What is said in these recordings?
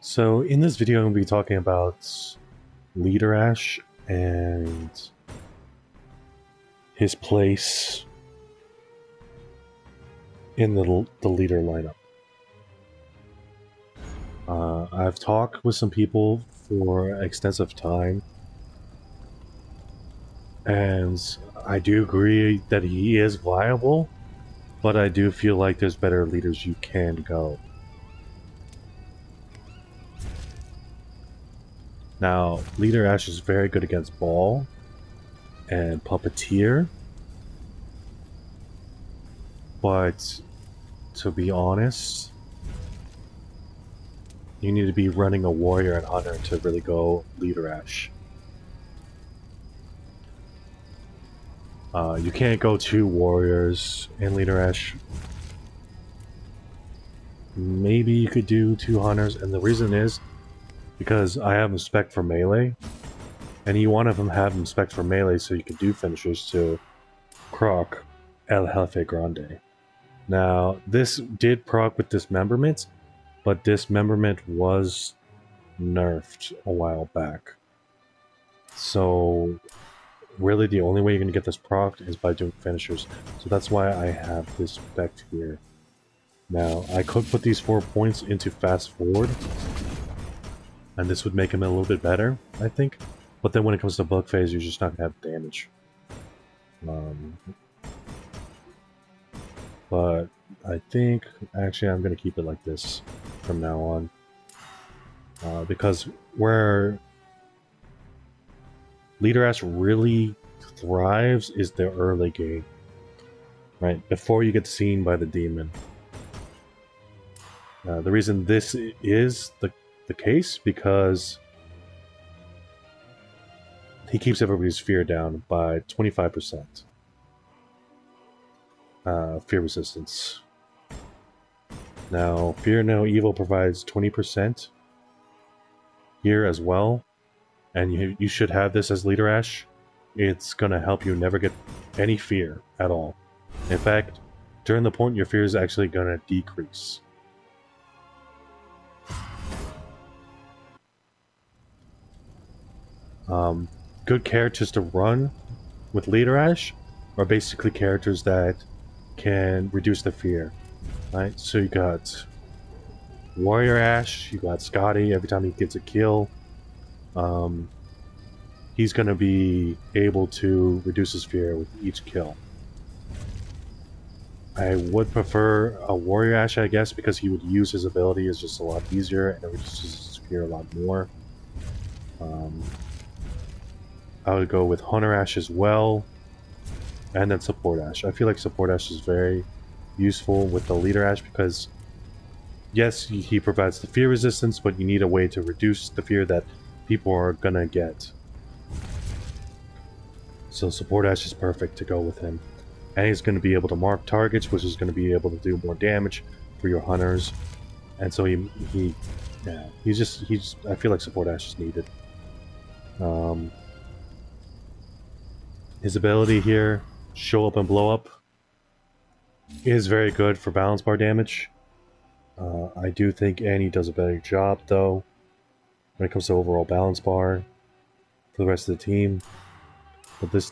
So in this video, I'm going to be talking about Leader Ash and his place in the leader lineup. I've talked with some people for extensive time, and I do agree that he is viable, but I do feel like there's better leaders you can go. Now, Leader Ash is very good against Ball and Puppeteer, but to be honest, you need to be running a Warrior and Hunter to really go Leader Ash. You can't go 2 Warriors in Leader Ash. Maybe you could do 2 Hunters, and the reason is because I have him spec for melee, and you want to have him spec for melee so you can do finishers to proc El Jefe Grande. Now, this did proc with dismemberment, but dismemberment was nerfed a while back. So, really the only way you're going to get this proc is by doing finishers. So that's why I have this spec here. Now, I could put these 4 points into fast forward, and this would make him a little bit better, I think. But then when it comes to bug phase, you're just not going to have damage. But I think, actually, I'm going to keep it like this from now on. Because where Leader Ash really thrives is the early game. Right? Before you get seen by the demon. The reason this is the case, because he keeps everybody's fear down by 25%. Fear resistance. Now, Fear No Evil provides 20% here as well, and you should have this as Leader Ash. It's going to help you never get any fear at all. In fact, during the point, your fear is actually going to decrease. Good characters to run with Leader Ash are basically characters that can reduce the fear. Right? So you got Warrior Ash, you got Scotty every time he gets a kill. He's going to be able to reduce his fear with each kill. I would prefer a Warrior Ash, I guess, because he would use his ability is just a lot easier and it reduces his fear a lot more. I would go with Hunter Ash as well, and then Support Ash. I feel like Support Ash is very useful with the Leader Ash because, yes, he provides the fear resistance, but you need a way to reduce the fear that people are gonna get. So Support Ash is perfect to go with him. And he's going to be able to mark targets, which is going to be able to do more damage for your Hunters. And so he's just, I feel like Support Ash is needed. His ability here, Show Up and Blow Up, is very good for balance bar damage. I do think Annie does a better job, though, when it comes to overall balance bar for the rest of the team. But this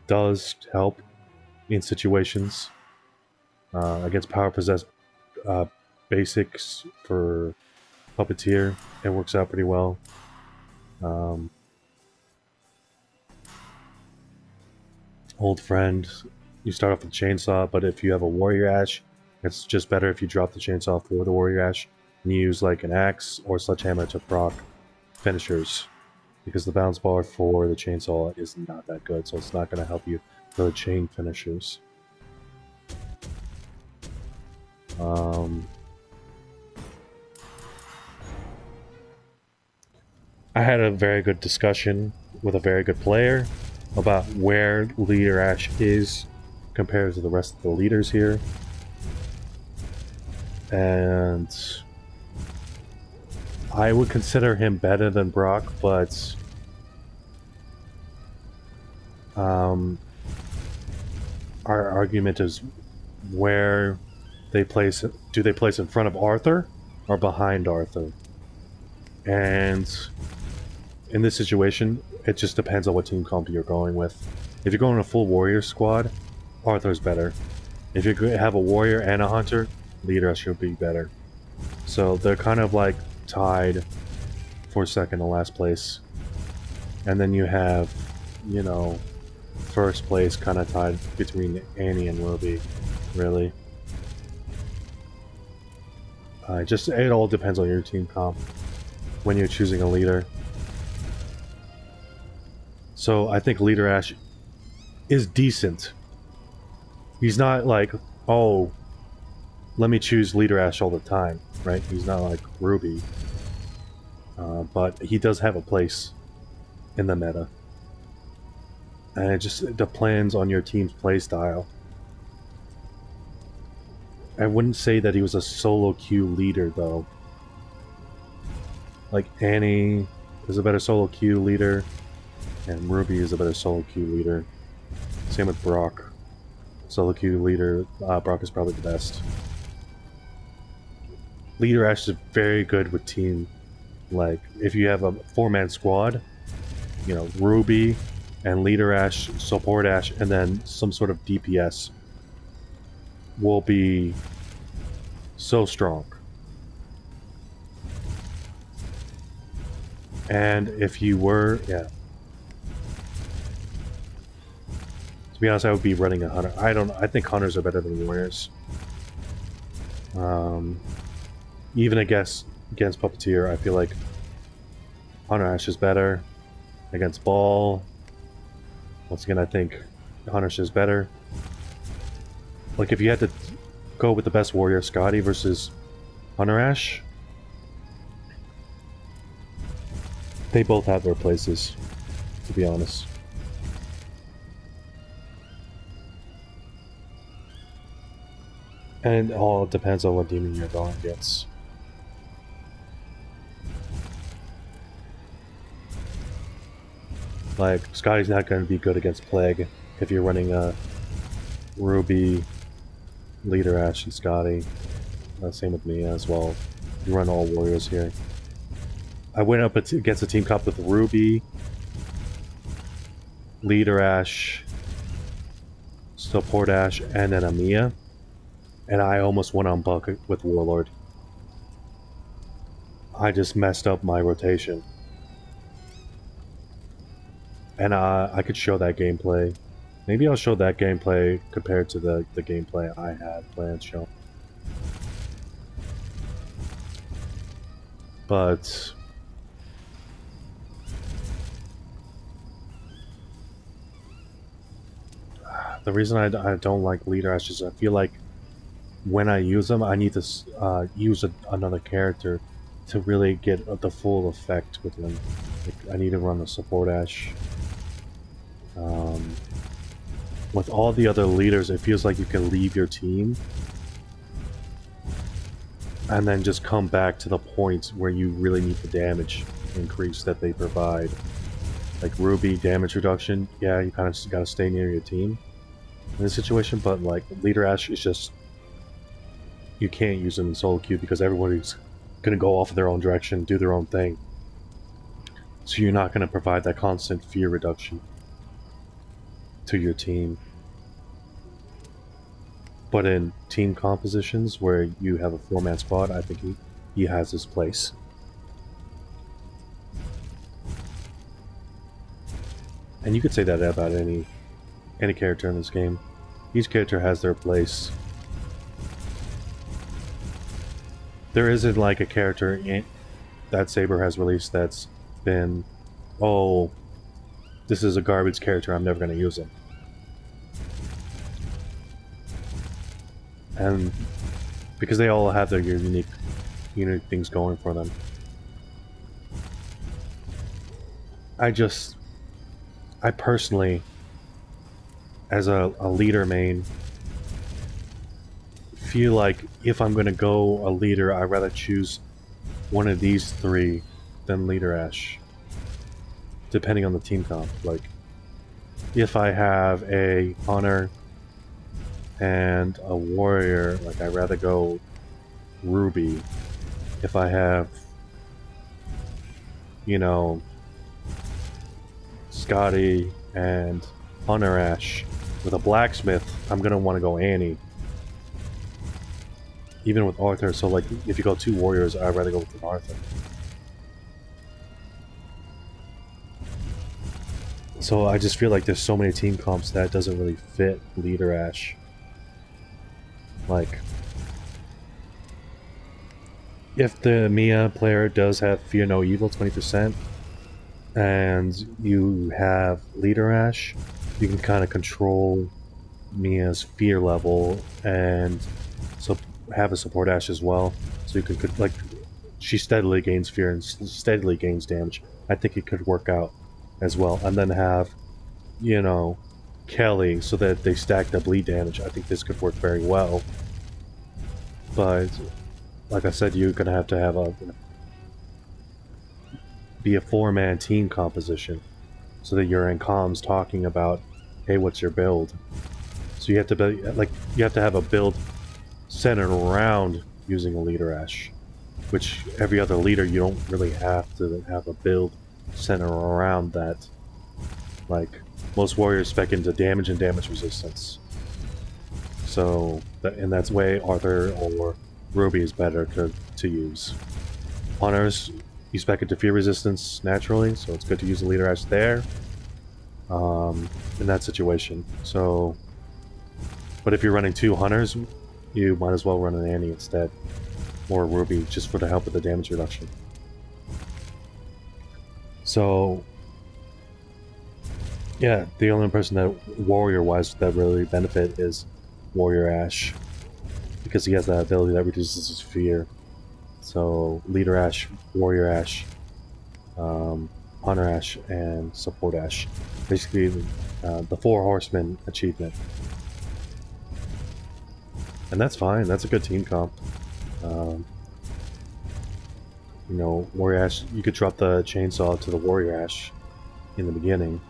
does help in situations against power possessed basics for Puppeteer. It works out pretty well. Old Friend, you start off with Chainsaw, but if you have a Warrior Ash, it's just better if you drop the Chainsaw for the Warrior Ash and you use like an Axe or Sledgehammer to proc finishers, because the bounce bar for the Chainsaw is not that good, so it's not going to help you for the chain finishers. I had a very good discussion with a very good player about where Leader Ash is compared to the rest of the leaders here. And I would consider him better than Brock, but our argument is where they place it. Do they place in front of Arthur or behind Arthur? And in this situation, it just depends on what team comp you're going with. If you're going a full warrior squad, Arthur's better. If you have a warrior and a hunter, leader should be better. So they're kind of like tied for second and last place. And then you have, you know, first place kind of tied between Annie and Ruby, really. It all depends on your team comp when you're choosing a leader. So I think Leader Ash is decent. He's not like, oh, let me choose Leader Ash all the time, right? He's not like Ruby. But he does have a place in the meta. And it just depends on your team's playstyle. I wouldn't say that he was a solo queue leader, though. Like, Annie is a better solo queue leader, and Ruby is a better solo queue leader. Same with Brock. Solo queue leader, Brock is probably the best. Leader Ash is very good with team. Like, if you have a 4-man squad, you know, Ruby and Leader Ash, Support Ash, and then some sort of DPS will be so strong. And if you were, yeah. To be honest, I would be running a hunter. I think hunters are better than warriors. Even against Puppeteer, I feel like Hunter Ash is better. Against Ball, once again, I think Hunter Ash is better. Like, if you had to go with the best warrior, Scotty versus Hunter Ash, they both have their places, to be honest. And it all depends on what demon you're going against. Like, Scotty's not going to be good against Plague if you're running a Ruby, Leader Ash, and Scotty. Same with me as well. You run all warriors here. I went up against a team comp with Ruby, Leader Ash, Support Ash, and then Amiya. And I almost went on Buck with Warlord. I just messed up my rotation. And I could show that gameplay. Maybe I'll show that gameplay compared to the gameplay I had planned to show. But the reason I don't like Leader Ash is I feel like when I use them, I need to use another character to really get the full effect with them. Like, I need to run a Support Ash. With all the other leaders, it feels like you can leave your team and then just come back to the point where you really need the damage increase that they provide. Like Ruby, damage reduction, yeah, you kind of just gotta stay near your team in this situation, but like Leader Ash is just, you can't use them in solo queue because everybody's gonna go off in their own direction, do their own thing. So you're not gonna provide that constant fear reduction to your team. But in team compositions where you have a 4-man squad, I think he has his place. And you could say that about any character in this game. Each character has their place. There isn't like a character that Saber has released that's been, oh, this is a garbage character, I'm never going to use him. And because they all have their unique things going for them. I personally, as a leader main, feel like if I'm going to go a leader, I'd rather choose one of these three than Leader Ash. Depending on the team comp. Like, if I have a hunter and a warrior, like, I'd rather go Ruby. If I have you know, Scotty and Hunter Ash. With a blacksmith, I'm gonna want to go Annie. Even with Arthur, so like if you go 2 warriors, I'd rather go with an Arthur. So I just feel like there's so many team comps that doesn't really fit Leader Ash. Like, if the Mia player does have Fear No Evil 20%, and you have Leader Ash, you can kind of control Mia's fear level and so have a support Ash as well. So you could like, she steadily gains fear and steadily gains damage. I think it could work out as well. And then have, you know, Kelly so that they stack the bleed damage. I think this could work very well. But like I said, you're gonna have a be a 4-man team composition so that you're in comms talking about, hey, what's your build? So you have to be like, you have to have a build centered around using a Leader Ash, which every other leader you don't really have to have a build centered around that. Like, most warriors spec into damage and damage resistance. So in that way, Arthur or Ruby is better to use. Hunters, you spec into fear resistance naturally, so it's good to use a Leader Ash there. In that situation. So, but if you're running 2 Hunters, you might as well run an Annie instead, or Ruby, just for the help with the damage reduction. So, yeah, the only person that warrior-wise that really benefit is Warrior Ash, because he has that ability that reduces his fear. So, Leader Ash, Warrior Ash, Hunter Ash, and Support Ash. Basically, the 4 Horsemen achievement. And that's fine, that's a good team comp. You know, Warrior Ash, you could drop the chainsaw to the Warrior Ash in the beginning,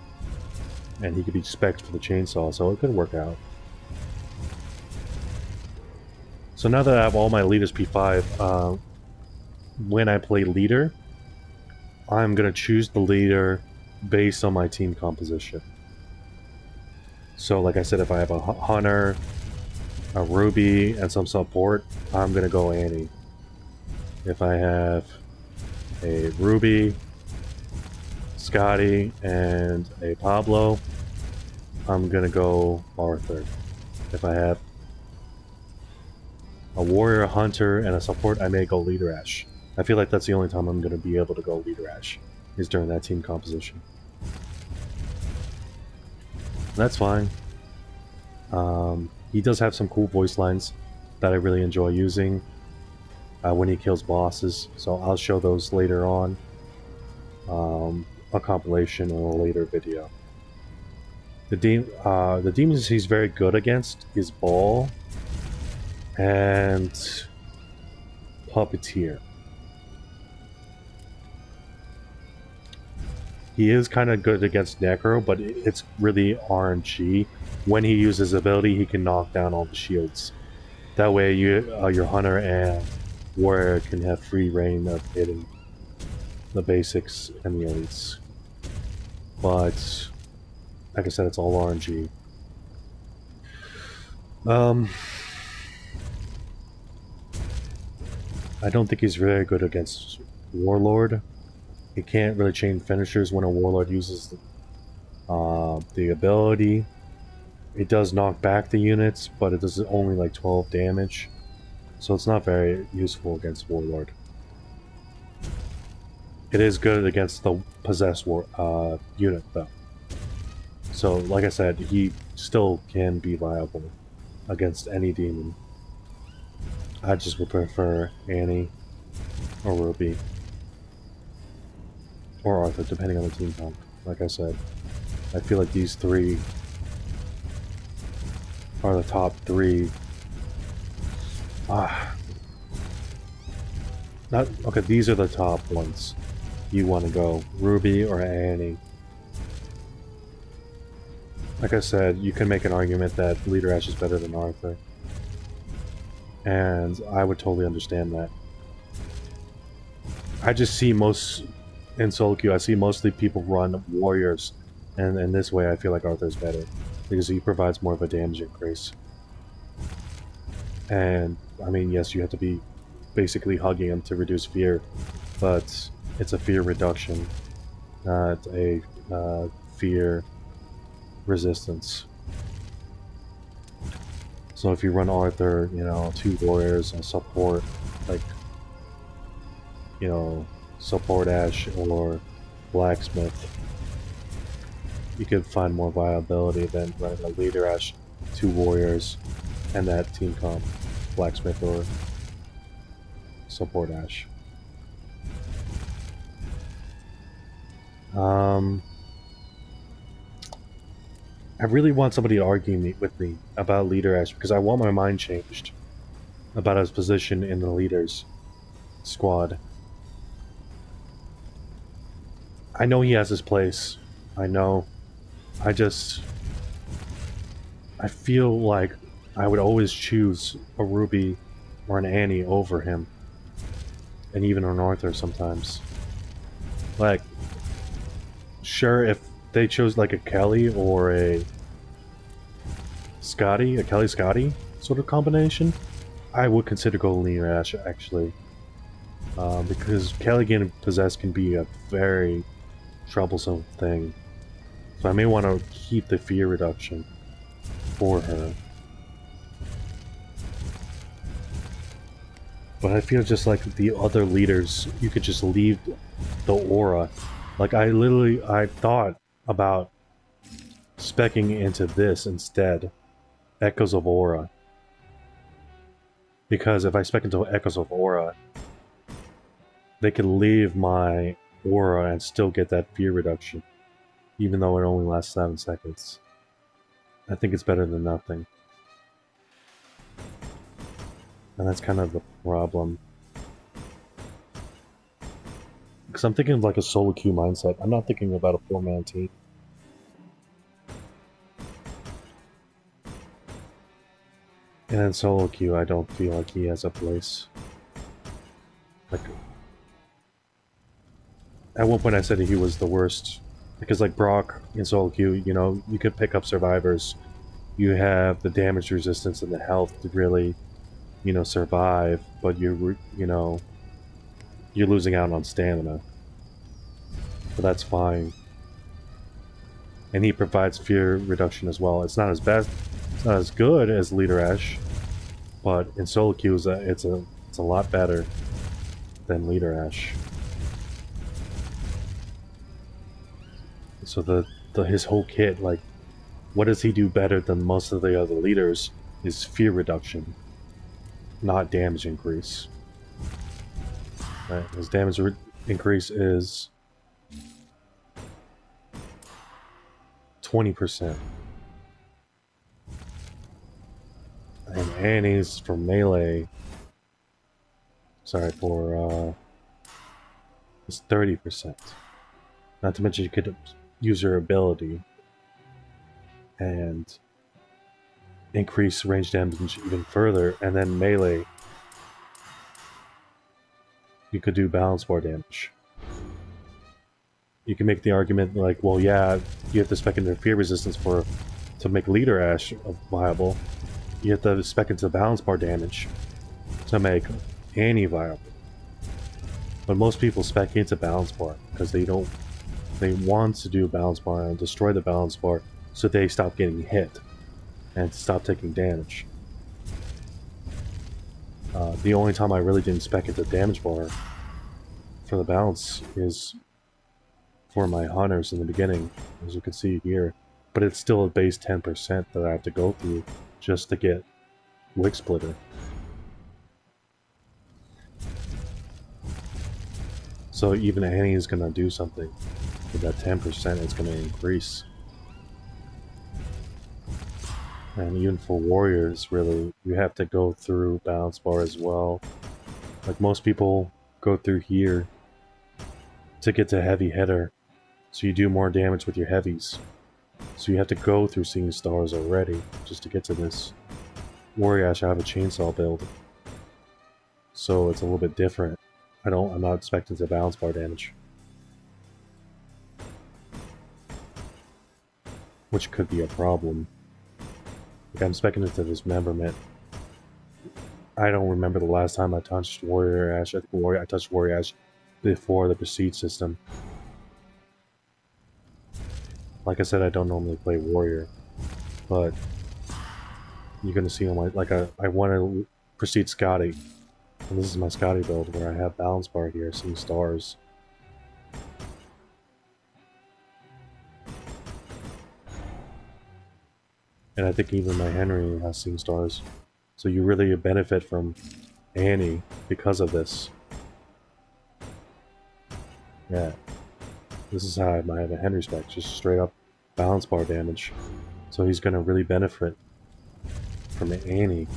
and he could be spec'd for the chainsaw, so it could work out. So now that I have all my leaders P5, when I play leader, I'm going to choose the leader based on my team composition. So like I said, if I have a Hunter, a Ruby, and some support, I'm going to go Annie. If I have a Ruby, Scotty, and a Pablo, I'm going to go Arthur. If I have a Warrior, a Hunter, and a support, I may go Leader Ash. I feel like that's the only time I'm going to be able to go Leader Ash, is during that team composition. That's fine. He does have some cool voice lines that I really enjoy using when he kills bosses, so I'll show those later on. A compilation or a later video. The demons he's very good against is Ball and Puppeteer. He is kind of good against Necro, but it's really RNG. When he uses his ability, he can knock down all the shields. That way, your Hunter and Warrior can have free reign of hitting the basics and the elites. But, like I said, it's all RNG. I don't think he's very good against Warlord. He can't really chain finishers when a Warlord uses the ability. It does knock back the units, but it does only like 12 damage. So it's not very useful against Warlord. It is good against the possessed unit, though. So, like I said, he still can be viable against any demon. I just would prefer Annie or Ruby or Arthur, depending on the team comp. Like I said, I feel like these 3 are the top 3. Okay, these are the top ones. You want to go Ruby or Annie. Like I said, you can make an argument that Leader Ash is better than Arthur. And I would totally understand that. I just see most in solo queue, I see mostly people run warriors, and in this way I feel like Arthur's better, because he provides more of a damage increase. And, I mean, yes, you have to be basically hugging him to reduce fear, but it's a fear reduction, not a fear resistance. So if you run Arthur, you know, 2 warriors and support, like, you know, support Ash or Blacksmith, you could find more viability than running a leader Ash, 2 warriors, and that team comp, Blacksmith or support Ash. I really want somebody to argue with me about leader Ash, because I want my mind changed about his position in the leader's squad. I know he has his place. I know. I feel like I would always choose a Ruby or an Annie over him. And even an Arthur sometimes. Like, sure, if they chose like a Kelly or a Scotty, a Kelly-Scotty sort of combination, I would consider going leader Ash, actually. Because Kelly getting possessed can be a very troublesome thing. So I may want to keep the fear reduction for her. But I feel just like the other leaders, you could just leave the aura. Like, I thought about speccing into this instead. Echoes of Aura. Because if I spec into Echoes of Aura, they could leave my aura and still get that fear reduction. Even though it only lasts 7 seconds. I think it's better than nothing. And that's kind of the problem. Because I'm thinking of like a solo queue mindset. I'm not thinking about a 4-man team. And in solo queue, I don't feel like he has a place. Like, at one point I said he was the worst. Because like Brock in solo queue, you know, you could pick up survivors. You have the damage resistance and the health to really, you know, survive, but you know, you're losing out on stamina. But that's fine. And he provides fear reduction as well. It's not as bad, it's not as good as Leader Ash, but in solo queue it's a lot better than Leader Ash. So his whole kit, like, what does he do better than most of the other leaders is fear reduction, not damage increase. Right? His damage increase is 20%. And Annie's for melee, sorry, for is 30%. Not to mention you could use your ability and increase range damage even further, and then melee you could do balance bar damage. You can make the argument like, well, yeah, you have to spec into fear resistance to make Leader Ash viable. You have to spec into balance bar damage to make Annie viable. But most people spec into balance bar because they want to do balance bar and destroy the balance bar so they stop getting hit and stop taking damage. The only time I really didn't spec into damage bar for the balance is for my hunters in the beginning, as you can see here. But it's still a base 10% that I have to go through just to get Wig Splitter. So even Annie is going to do something. With that 10%, it's going to increase. And even for warriors, really, you have to go through balance bar as well. Like most people go through here to get to heavy hitter. So you do more damage with your heavies. So you have to go through seeing stars already just to get to this. Warrior Ash, I have a chainsaw build. So it's a little bit different. I'm not expecting to balance bar damage. which could be a problem. Like, I'm specking into Dismemberment. I don't remember the last time I touched Warrior Ash. I think I touched Warrior Ash before the Prestige system. Like I said, I don't normally play Warrior, but you're gonna see on my I want to proceed Scotty, and this is my Scotty build where I have balance bar here, seeing stars. And I think even my Henry has seen stars, so you really benefit from Annie because of this. Yeah, this is how I have a Henry spec, just straight up balance bar damage. So he's gonna really benefit from Annie.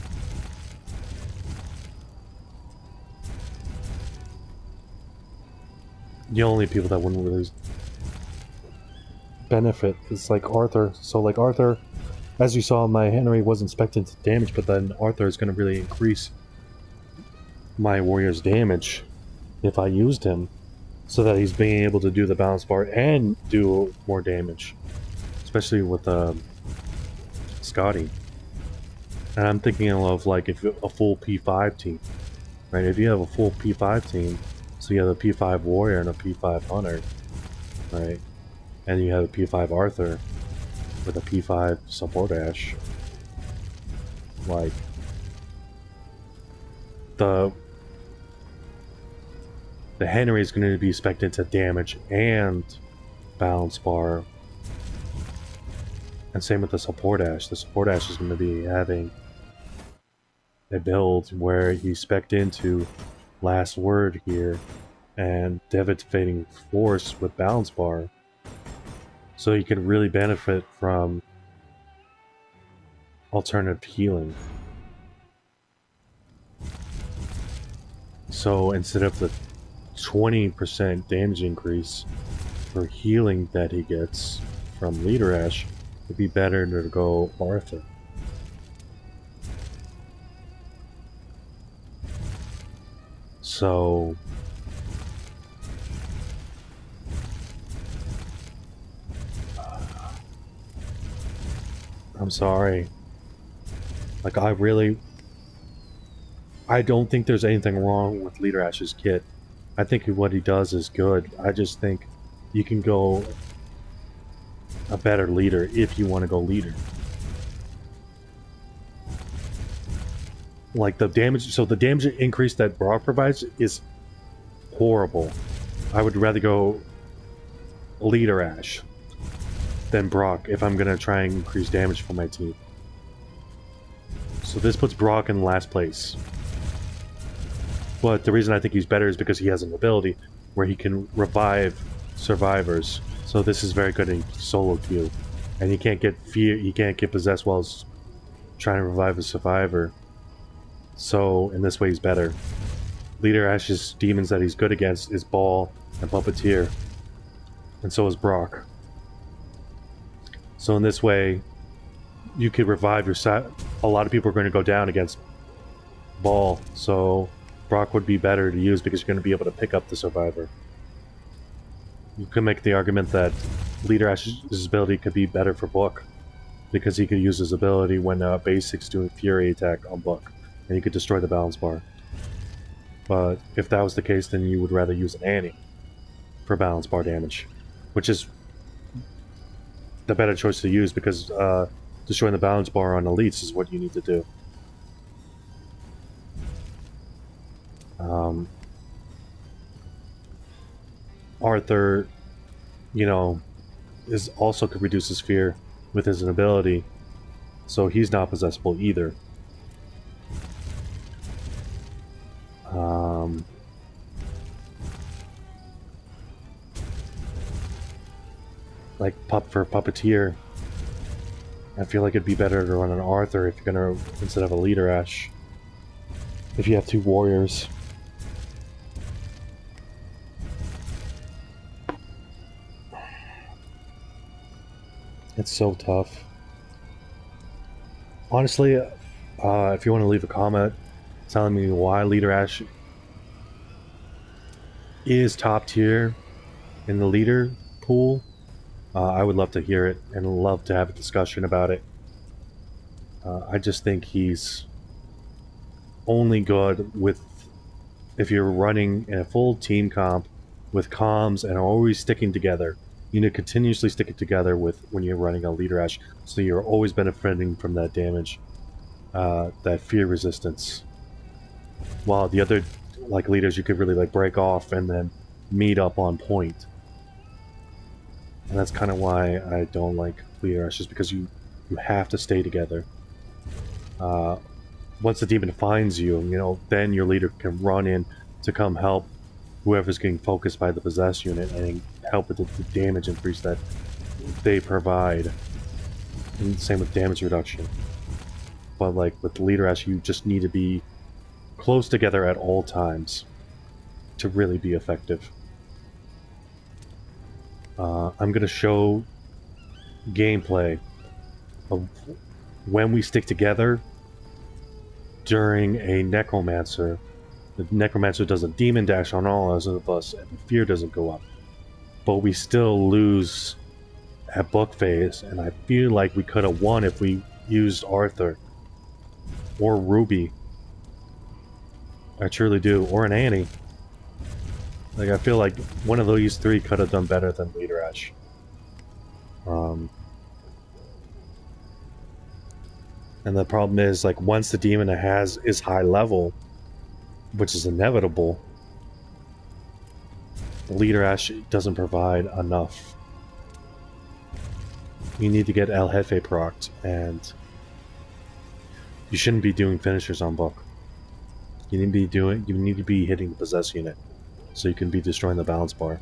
The only people that wouldn't really benefit is like Arthur. So like Arthur, as you saw, my Henry wasn't spec'd into damage, but then Arthur is gonna really increase my warrior's damage if I used him, so that he's being able to do the balance bar and do more damage, especially with Scotty. And I'm thinking of like if a full P5 team, right? If you have a full P5 team, so you have a P5 warrior and a P5 hunter, right? And you have a P5 Arthur with a P5 support Ash, like the Henry is going to be spec'd into damage and balance bar, and same with the support Ash. The support Ash is going to be having a build where he's spec'd into Last Word here and Devastating Force with balance bar, so he can really benefit from alternative healing. So instead of the 20% damage increase for healing that he gets from Leader Ash, it'd be better to go Arthur. So I'm sorry. Like, I don't think there's anything wrong with Leader Ash's kit. I think what he does is good. I just think you can go a better leader if you want to go leader. Like the damage, so the damage increase that Brock provides is horrible. I would rather go Leader Ash than Brock if I'm gonna try and increase damage for my team. So this puts Brock in last place. But the reason I think he's better is because he has an ability where he can revive survivors. So this is very good in solo queue. And he can't get possessed while he's trying to revive a survivor. So in this way he's better. Leader Ash's demons that he's good against is Ball and Puppeteer. And so is Brock. So in this way, you could revive your side. A lot of people are going to go down against Ball, so Brock would be better to use because you're going to be able to pick up the survivor. You could make the argument that Leader Ash's ability could be better for Book, because he could use his ability when Basics doing Fury attack on Book, and he could destroy the balance bar. But if that was the case, then you would rather use an Annie for balance bar damage, which is the better choice to use, because destroying the balance bar on elites is what you need to do. Arthur, you know, also could reduce his fear with his ability, so he's not possessable either. Like for Puppeteer, I feel like it'd be better to run an Arthur if you're gonna, instead of a Leader Ash, if you have two warriors. It's so tough. Honestly, if you want to leave a comment telling me why Leader Ash is top tier in the leader pool, I would love to hear it and love to have a discussion about it. I just think he's only good with if you're running in a full team comp with comms and always sticking together. You need to continuously stick it together with when you're running a leader ash, so you're always benefiting from that damage, that fear resistance. While the other like leaders, you could really like break off and then meet up on point. And that's kind of why I don't like leader ash, just because you have to stay together. Once the demon finds you, then your leader can run in to come help whoever's getting focused by the possessed unit and help with the damage increase that they provide. And same with damage reduction. But like with leader ash, you just need to be close together at all times to really be effective. I'm going to show gameplay of when we stick together during a necromancer. The necromancer does a demon dash on all of us and the fear doesn't go up, but we still lose at book phase, and I feel like we could have won if we used Arthur or Ruby. I truly do. Or an Annie. Like, I feel like one of these three could have done better than Leader Ash. And the problem is, like, once the demon is high level, which is inevitable, Leader Ash doesn't provide enough. You need to get El Jefe procced, and you shouldn't be doing finishers on book. You need to be hitting the possess unit, so you can be destroying the balance bar.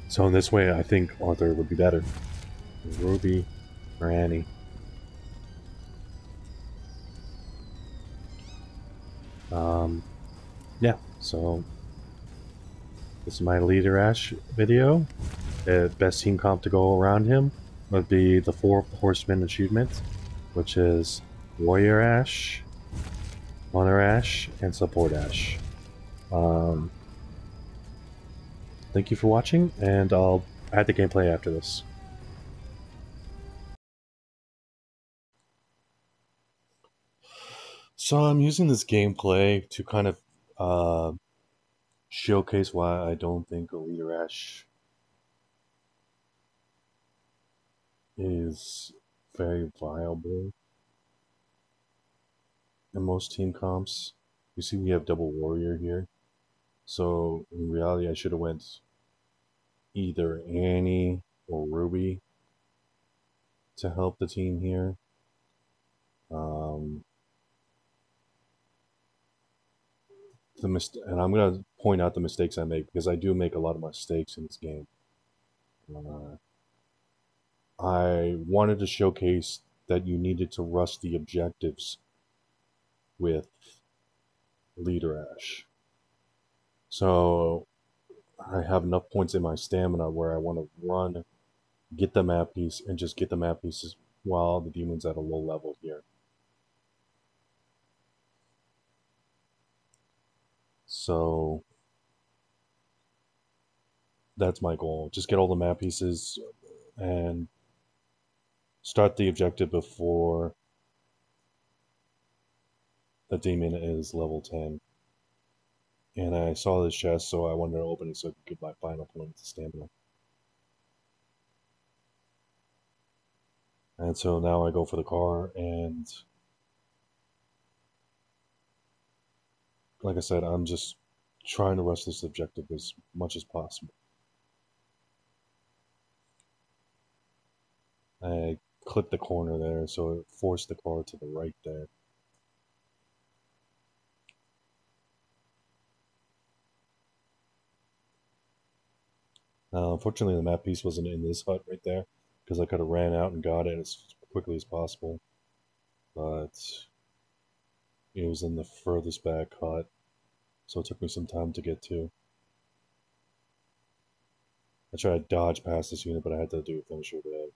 So in this way, I think Arthur would be better. Ruby or Annie. Yeah, so this is my Leader Ash video. Best team comp to go around him would be the 4 Horsemen achievement, which is Warrior Ash, Honor Ash, and Support Ash. Thank you for watching, and I'll add the gameplay after this. So I'm using this gameplay to kind of showcase why I don't think a Leader Ash is very viable in most team comps. You see we have double warrior here, so in reality I should have went either Annie or Ruby to help the team here. And I'm going to point out the mistakes I make, because I do make a lot of mistakes in this game. I wanted to showcase that you needed to rush the objectives with Leader Ash. So I have enough points in my stamina where I want to run, get the map piece, and just get the map pieces while the demon's at a low level here. So that's my goal. Just get all the map pieces and start the objective before the demon is level 10. And I saw this chest, so I wanted to open it so I could get my final point to stamina. And so now I go for the car, and like I said, I'm just trying to rush this objective as much as possible. I clipped the corner there, so it forced the car to the right there. Unfortunately, the map piece wasn't in this hut right there, because I could have ran out and got it as quickly as possible. But it was in the furthest back hut, so it took me some time to get to. I tried to dodge past this unit, but I had to do a finisher to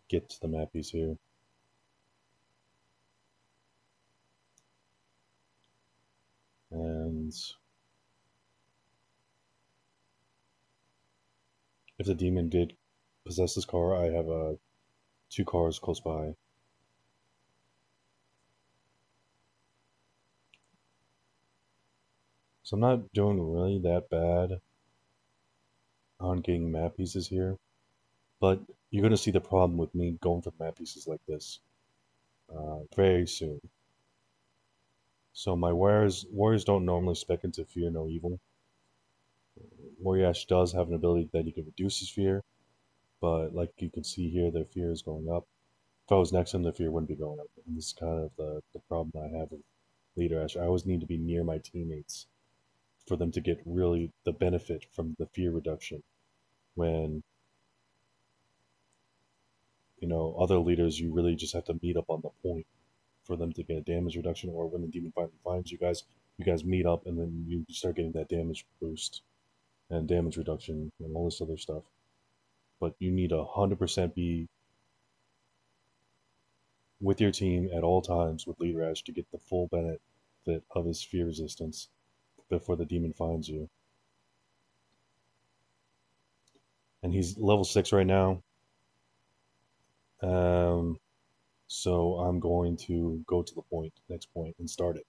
get to the map piece here. And if the demon did possess this car, I have 2 cars close by. So I'm not doing really that bad on getting map pieces here, but you're going to see the problem with me going for map pieces like this very soon. So my warriors don't normally spec into Fear No Evil. Warrior Ash does have an ability that he can reduce his fear, but like you can see here, their fear is going up. If I was next to him, the fear wouldn't be going up. And this is kind of the problem I have with Leader Ash. I always need to be near my teammates for them to get really the benefit from the fear reduction. When, other leaders, you really just have to meet up on the point for them to get a damage reduction, or when the demon finally finds you guys meet up and then you start getting that damage boost and damage reduction and all this other stuff. But you need 100% be with your team at all times with Leader Ash to get the full benefit of his fear resistance before the demon finds you. And he's level 6 right now. So I'm going to go to the next point, and start it.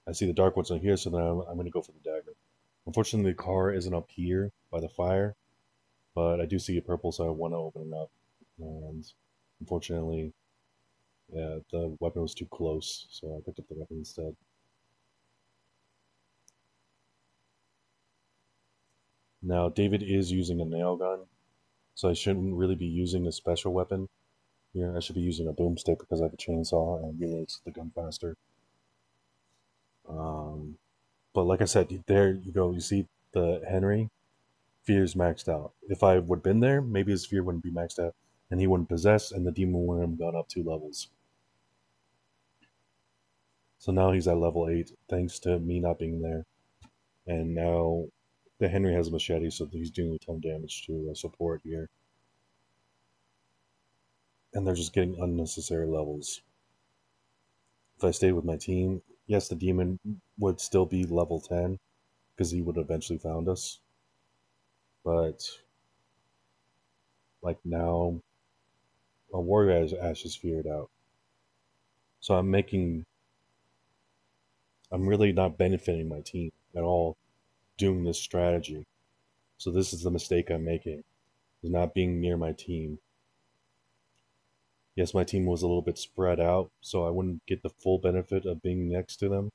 I see the dark ones are here, so then I'm going to go for the dagger. Unfortunately, the car isn't up here by the fire, but I do see a purple, so I want to open it up. And unfortunately, yeah, the weapon was too close, so I picked up the weapon instead. Now, David is using a nail gun, so I shouldn't really be using a special weapon here. I should be using a boomstick because I have a chainsaw and it reloads the gun faster. But like I said, there you go. You see the Henry? Fear's maxed out. If I would have been there, maybe his fear wouldn't be maxed out, and he wouldn't possess, and the demon wouldn't have gone up 2 levels. So now he's at level 8, thanks to me not being there. And now the Henry has a machete, so he's doing a ton of damage to support here. And they're just getting unnecessary levels. If I stayed with my team, yes, the demon would still be level 10, because he would eventually found us. But like now, a warrior Ash is feared out. So I'm really not benefiting my team at all doing this strategy. So this is the mistake I'm making, is not being near my team. Yes, my team was a little bit spread out, so I wouldn't get the full benefit of being next to them.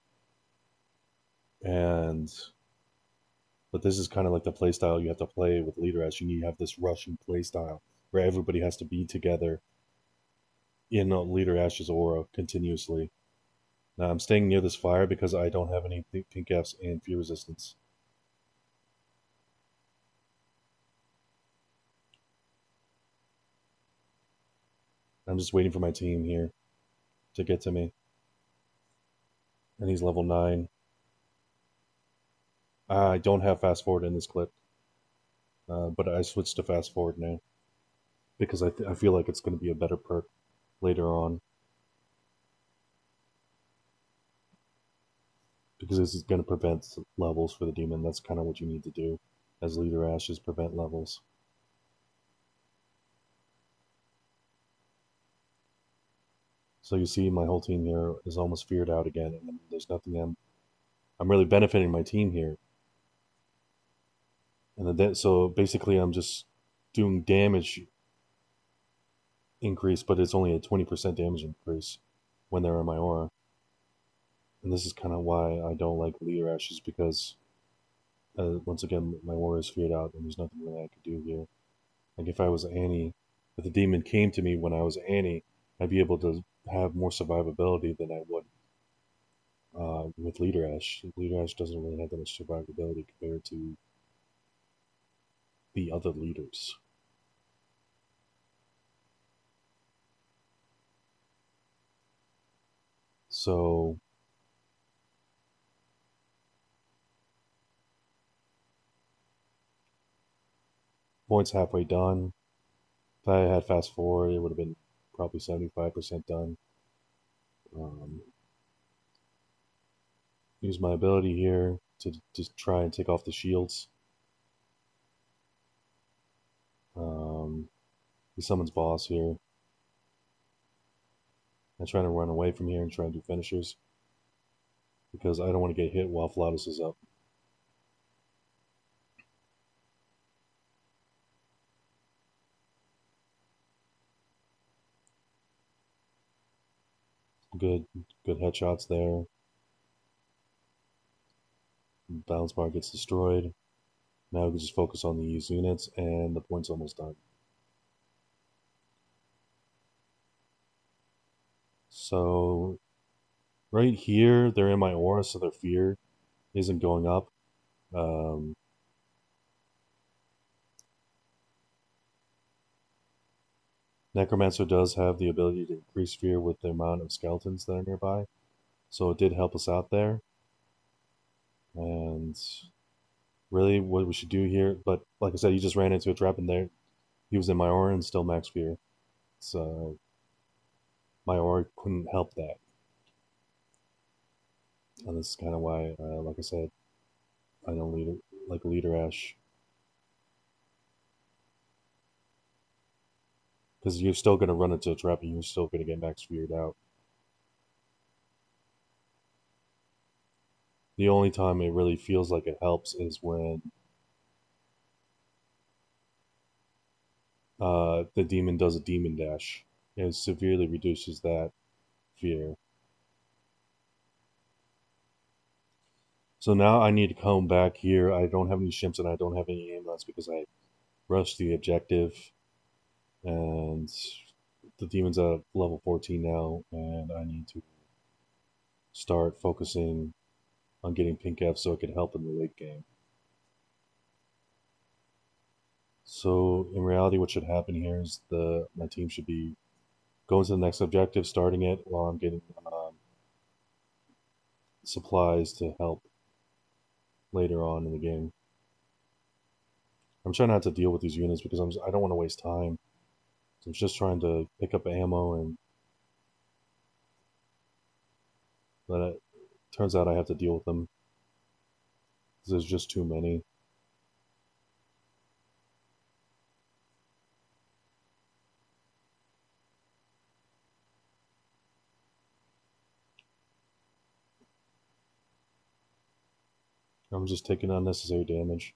But this is kind of like the playstyle you have to play with Leader Ash. You need to have this Russian playstyle where everybody has to be together in Leader Ash's aura continuously. Now I'm staying near this fire because I don't have any pink Fs and fear resistance. I'm just waiting for my team here to get to me. And he's level 9. I don't have fast forward in this clip, but I switched to fast forward now because I feel like it's going to be a better perk later on. Because this is going to prevent levels for the demon. That's kind of what you need to do as Leader Ash, is prevent levels. So you see my whole team here is almost feared out again, and there's nothing I'm really benefiting my team here. And then, so basically I'm just doing damage increase, but it's only a 20% damage increase when they're in my aura. And this is kind of why I don't like Leader Ashes, because once again, my aura is feared out, and there's nothing really I could do here. Like if I was Annie, if the demon came to me when I was Annie, I'd be able to have more survivability than I would with Leader Ash. Leader Ash doesn't really have that much survivability compared to the other leaders. So points halfway done. If I had fast forward, it would have been probably 75% done. Use my ability here to just try and take off the shields. He summons boss here. I'm trying to run away from here and try and do finishers because I don't want to get hit while Flautus is up. Good headshots there. Balance bar gets destroyed. Now we can just focus on these units, and the point's almost done. So, right here, they're in my aura, so their fear isn't going up. Necromancer does have the ability to increase fear with the amount of skeletons that are nearby, so it did help us out there. And really, what we should do here, but like I said, he just ran into a trap in there. He was in my aura and still max fear, so my aura couldn't help that. And this is kind of why, like I said, I don't like Leader Ash. Because you're still going to run into a trap and you're still going to get max feared out. The only time it really feels like it helps is when the demon does a demon dash. It severely reduces that fear. So now I need to come back here. I don't have any shimps and I don't have any ambulance because I rushed the objective. And the demon's at level 14 now, and I need to start focusing on getting pink F so it can help in the late game. So in reality, what should happen here is my team should be going to the next objective, starting it while I'm getting supplies to help later on in the game. I'm trying not to deal with these units because I don't want to waste time. So I'm just trying to pick up ammo, but it turns out I have to deal with them because there's just too many. I'm just taking unnecessary damage.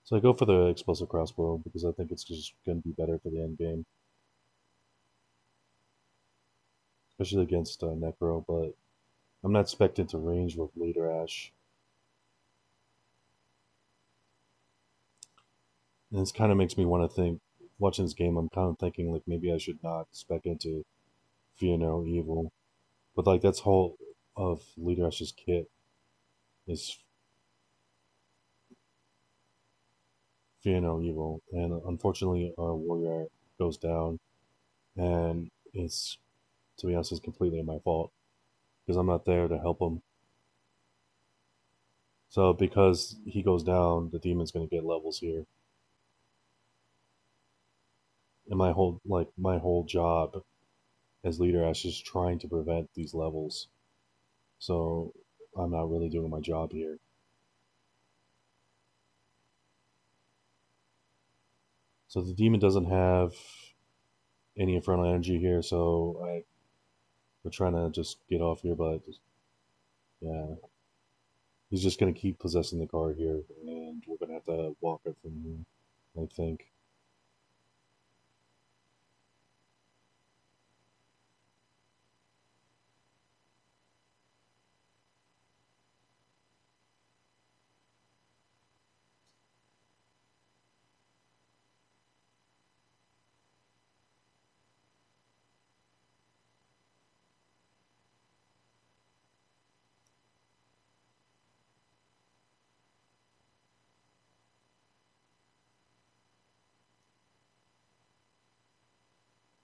So I go for the explosive crossbow because I think it's just going to be better for the end game. Especially against Necro, but I'm not expected to range with Leader Ash. And this kind of makes me want to think, watching this game, I'm kind of thinking like maybe I should not spec into Fear No Evil. But like that's whole of Leader Ash's kit is Fear No Evil. And unfortunately our warrior goes down, and it's, to be honest, it's completely my fault because I'm not there to help him. So because he goes down, the demon's going to get levels here. And my whole job as Leader Ash is trying to prevent these levels. So I'm not really doing my job here. So the demon doesn't have any infernal energy here, so we're trying to just get off here, but yeah. He's just going to keep possessing the card here, and we're going to have to walk it from here, I think.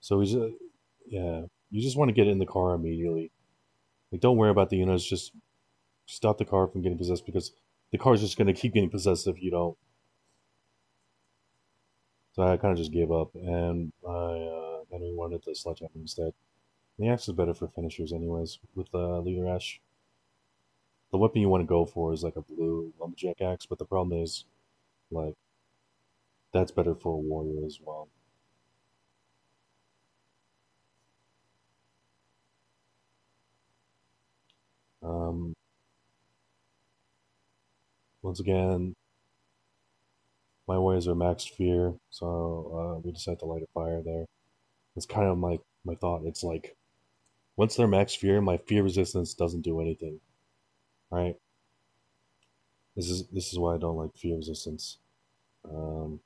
So he's, yeah, you just want to get in the car immediately. Like, don't worry about the units, just stop the car from getting possessed because the car's just going to keep getting possessed if you don't. So I kind of just gave up, and then we wanted the sledgehammer instead. The axe is better for finishers, anyways, with Leader Ash. the weapon you want to go for is like a blue lumberjack axe, but the problem is like that's better for a warrior as well. Um, Once again, my warriors are maxed fear, so we decided to light a fire there. It's kind of my thought. It's like once they're max fear, my fear resistance doesn't do anything. Right? This is why I don't like fear resistance. Um,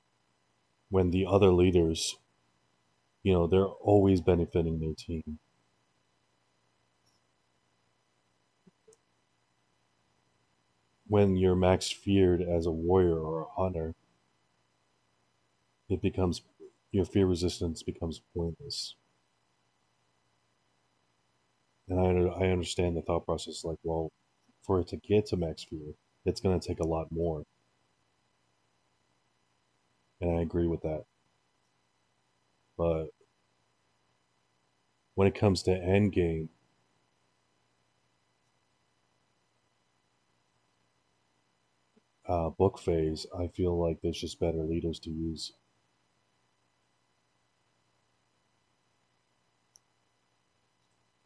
when the other leaders, they're always benefiting their team. When you're max feared as a warrior or a hunter, it becomes your fear resistance becomes pointless. And I understand the thought process. Like, well, for it to get to max fear, it's going to take a lot more, and I agree with that. But when it comes to end game, book phase, I feel like there's just better leaders to use.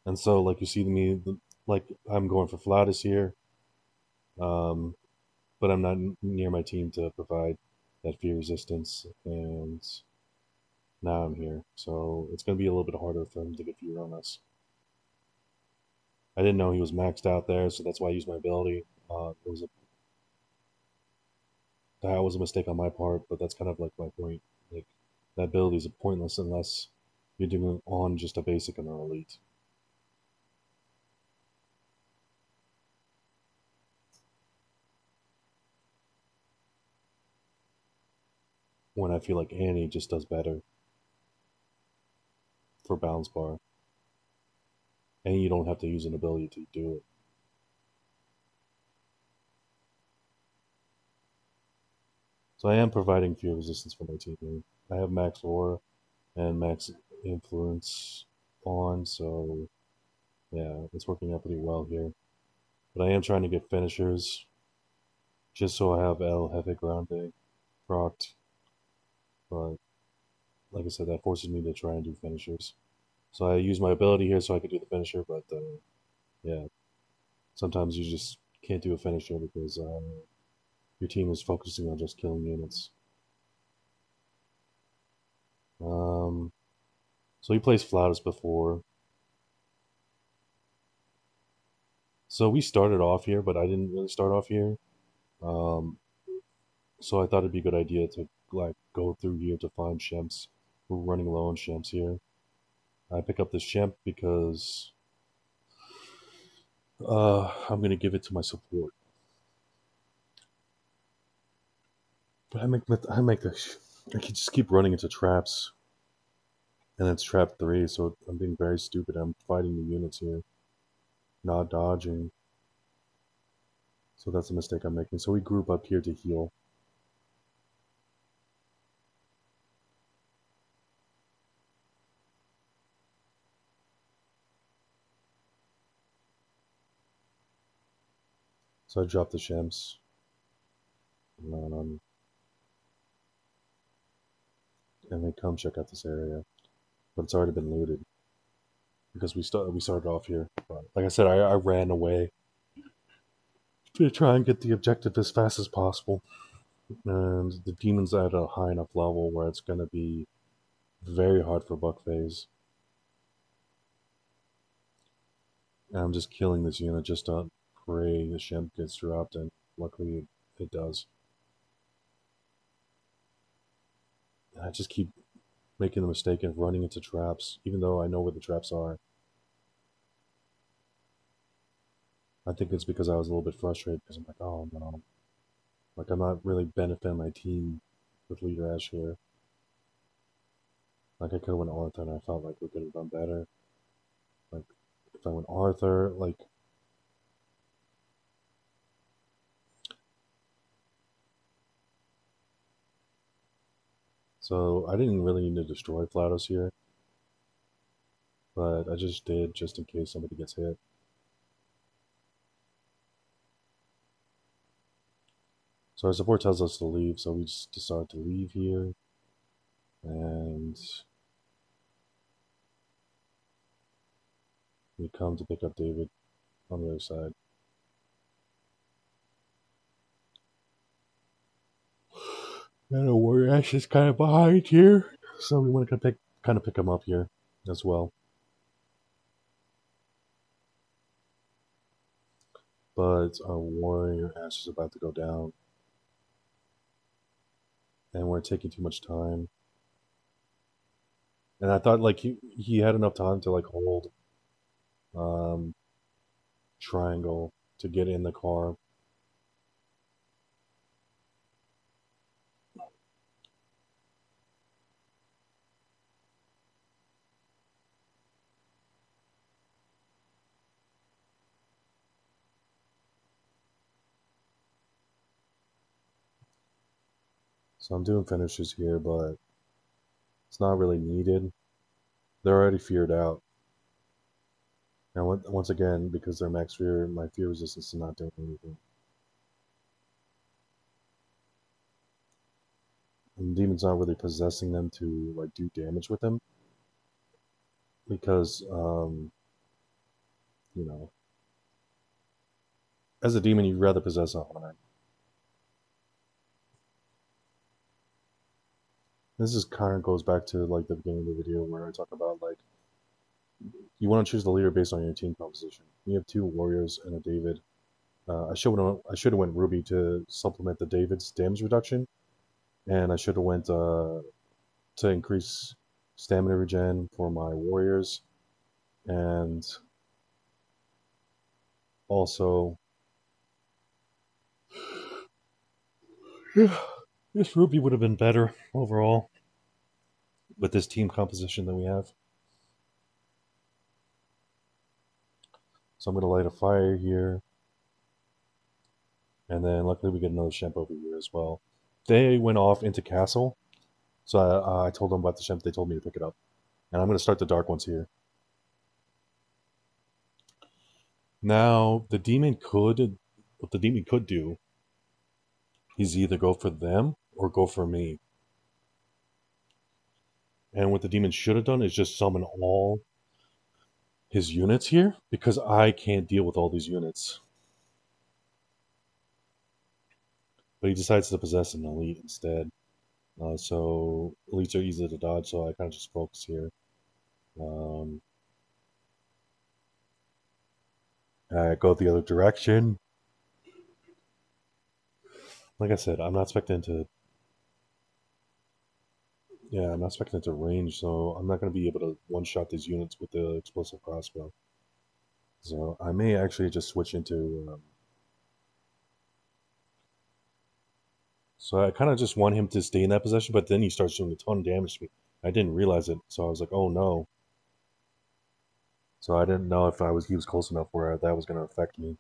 And so, like you see me, like I'm going for Flatus here, um, but I'm not near my team to provide that fear resistance, and now I'm here. So it's going to be a little bit harder for him to get fear on us. I didn't know he was maxed out there, so that's why I used my ability. That was a mistake on my part, but that's kind of like my point. Like that ability is pointless unless you're doing on just a basic and an elite. When I feel like Annie just does better for balance bar, and you don't have to use an ability to do it. So I am providing fear resistance for my team. I have max aura and max influence on, so yeah, it's working out pretty well here. But I am trying to get finishers just so I have El Jefe Grande procced. But like I said, that forces me to try and do finishers. So I use my ability here so I could do the finisher, but yeah, sometimes you just can't do a finisher because your team is focusing on just killing units. Um, so he plays Flautus before. So we started off here, but I didn't really start off here. Um, so I thought it'd be a good idea to like go through here to find Shemps. We're running low on Shemps here. I pick up this Shemp because I'm gonna give it to my support. But I make this. I can just keep running into traps, and it's trap 3. So I'm being very stupid. I'm fighting the units here, not dodging. So that's a mistake I'm making. So we group up here to heal. So I drop the Shems. And they come check out this area. But it's already been looted. Because we started off here. But like I said, I ran away to try and get the objective as fast as possible. And the demon's at a high enough level where it's going to be very hard for buck phase. And I'm just killing this unit just to pray the Shemp gets dropped, and luckily it does. And I just keep making the mistake of running into traps, even though I know where the traps are. I think it's because I was a little bit frustrated because I'm like, oh no, like I'm not really benefiting my team with Leader Ash here. Like I could have went Arthur, and I felt like we could have done better. Like if I went Arthur, like so I didn't really need to destroy Flatus here, but I just did just in case somebody gets hit. So our support tells us to leave, so we just decide to leave here. And we come to pick up David on the other side. And a warrior ash is kind of behind here, so we want to kind of pick him up here as well. But our warrior ash is about to go down, and we're taking too much time. And I thought like he had enough time to like hold triangle to get in the car. So I'm doing finishes here, but it's not really needed. They're already feared out. And once again, because they're max fear, my fear resistance is not doing anything. And the demon's not really possessing them to like do damage with them. Because you know, as a demon you'd rather possess a hunter. This is kind of goes back to like the beginning of the video where I talk about like you want to choose the leader based on your team composition. You have 2 warriors and a David. I should have went Ruby to supplement the David's damage reduction, and I should have went to increase stamina regen for my warriors, and also this Ruby would have been better overall with this team composition that we have. So I'm going to light a fire here. And then luckily we get another Shemp over here as well. They went off into castle. So I told them about the Shemp. They told me to pick it up. And I'm going to start the dark ones here. Now, what the demon could do is either go for them or go for me. And what the demon should have done is just summon all his units here, because I can't deal with all these units. But he decides to possess an elite instead. So elites are easy to dodge, so I kind of just focus here. I go the other direction. Like I said, I'm not expecting to. Yeah, I'm not expecting it to range, so I'm not going to be able to one-shot these units with the explosive crossbow. So I may actually just switch into. So I kind of just want him to stay in that position, but then he starts doing a ton of damage to me. I didn't realize it, so I was like, "Oh no!" So I didn't know if he was close enough where that was going to affect me.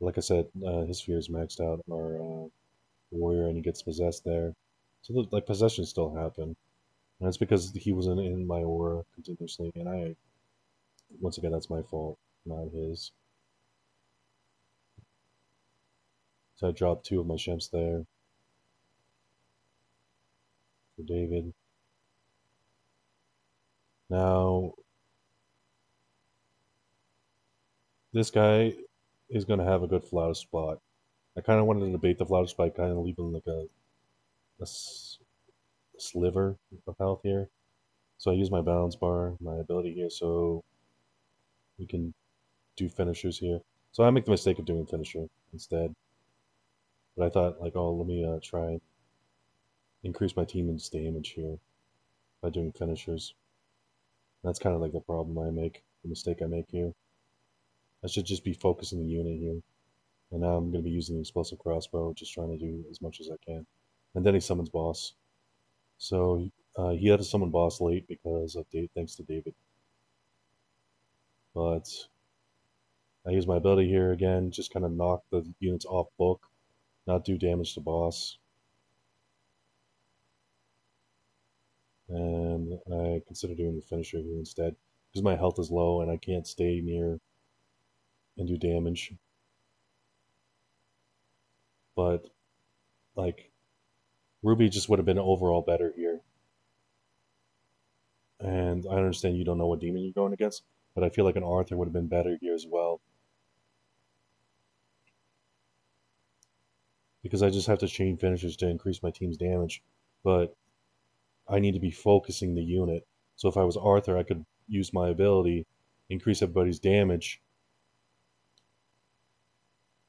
Like I said, his fear is maxed out, our warrior, and he gets possessed there. So like possessions still happen, and that's because he wasn't in my aura continuously, and once again, that's my fault, not his. So I dropped 2 of my shemps there for David. Now, this guy is going to have a good flatter spot. I kind of wanted to debate the flatter spot, kind of leaving like a sliver of health here. So I use my balance bar, my ability here, so we can do finishers here. So I make the mistake of doing finisher instead. But I thought, like, oh, let me try and increase my team's damage here by doing finishers. That's kind of like the problem I make, the mistake I make here. I should just be focusing the unit here. And now I'm going to be using the explosive crossbow, just trying to do as much as I can. And then he summons boss. So he had to summon boss late because of thanks to David. But I use my ability here again, just kind of knock the units off book, not do damage to boss. And I consider doing the finisher here instead, because my health is low and I can't stay near and do damage. But, like, Ruby just would have been overall better here. And I understand you don't know what demon you're going against, but I feel like an Arthur would have been better here as well. Because I just have to chain finishers to increase my team's damage. But I need to be focusing the unit. So if I was Arthur, I could use my ability, increase everybody's damage,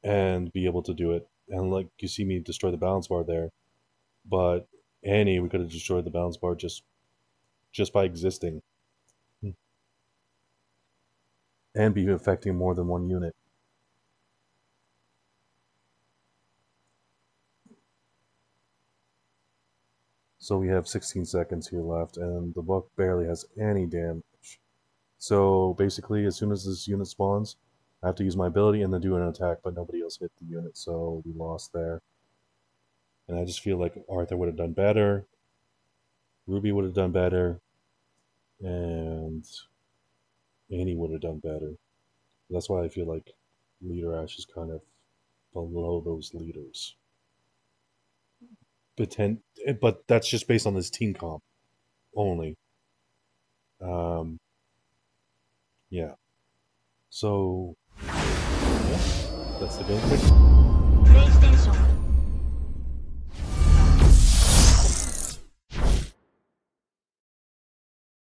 and be able to do it. And like you see me destroy the balance bar there. But Annie, we could have destroyed the balance bar just by existing. And be affecting more than one unit. So we have 16 seconds here left, and the book barely has any damage. So basically, as soon as this unit spawns, I have to use my ability and then do an attack, but nobody else hit the unit, so we lost there. And I just feel like Arthur would have done better, Ruby would have done better, and Annie would have done better. That's why I feel like Leader Ash is kind of below those leaders. But that's just based on this team comp only. Yeah. So, yeah, that's the game.